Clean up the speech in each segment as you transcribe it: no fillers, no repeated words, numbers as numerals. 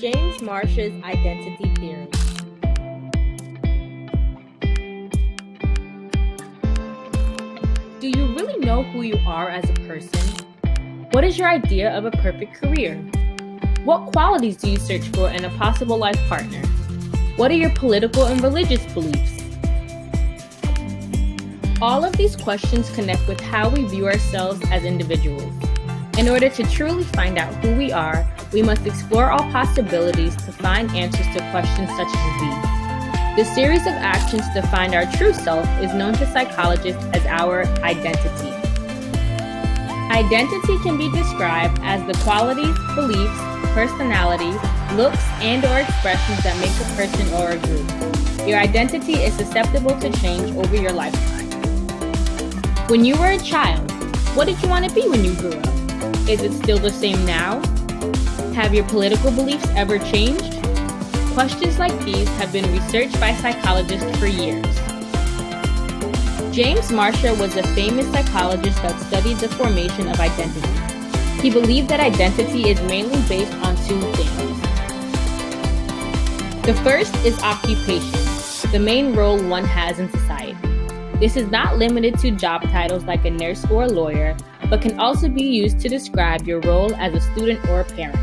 James Marsh's identity theory. Do you really know who you are as a person? What is your idea of a perfect career? What qualities do you search for in a possible life partner? What are your political and religious beliefs? All of these questions connect with how we view ourselves as individuals. In order to truly find out who we are, we must explore all possibilities to find answers to questions such as these. The series of actions to find our true self is known to psychologists as our identity. Identity can be described as the qualities, beliefs, personalities, looks, and/or expressions that make a person or a group. Your identity is susceptible to change over your lifetime. When you were a child, what did you want to be when you grew up? Is it still the same now? Have your political beliefs ever changed? Questions like these have been researched by psychologists for years. James Marsh was a famous psychologist that studied the formation of identity. He believed that identity is mainly based on two things. The first is occupation, the main role one has in society. This is not limited to job titles like a nurse or a lawyer, but can also be used to describe your role as a student or a parent.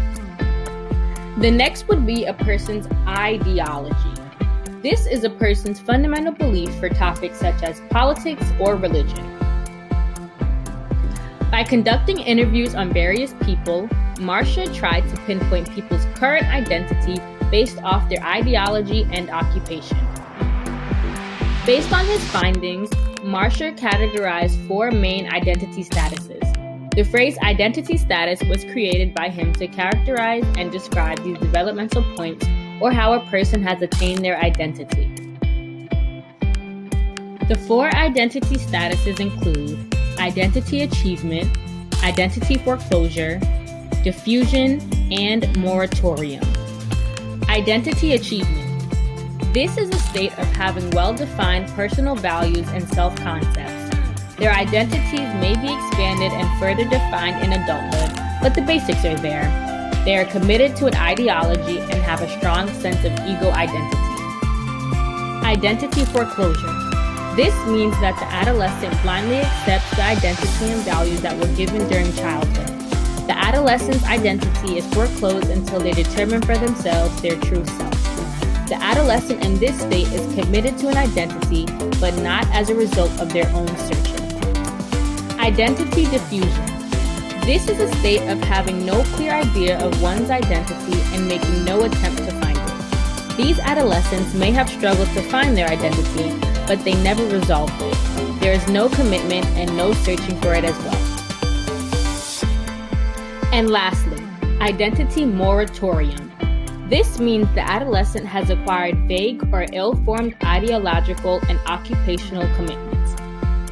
The next would be a person's ideology. This is a person's fundamental belief for topics such as politics or religion. By conducting interviews on various people, Marcia tried to pinpoint people's current identity based off their ideology and occupation. Based on his findings, Marcia categorized 4 main identity statuses. The phrase identity status was created by him to characterize and describe these developmental points or how a person has attained their identity. The 4 identity statuses include identity achievement, identity foreclosure, diffusion, and moratorium. Identity achievement. This is a state of having well-defined personal values and self-concepts. Their identities may be expanded and further defined in adulthood, but the basics are there. They are committed to an ideology and have a strong sense of ego identity. Identity foreclosure. This means that the adolescent blindly accepts the identity and values that were given during childhood. The adolescent's identity is foreclosed until they determine for themselves their true self. The adolescent in this state is committed to an identity, but not as a result of their own searching. Identity diffusion. This is a state of having no clear idea of one's identity and making no attempt to find it. These adolescents may have struggled to find their identity, but they never resolved it. There is no commitment and no searching for it as well. And lastly, identity moratorium. This means the adolescent has acquired vague or ill-formed ideological and occupational commitments.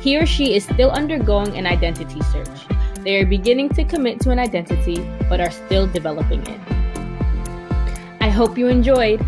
He or she is still undergoing an identity search. They are beginning to commit to an identity, but are still developing it. I hope you enjoyed.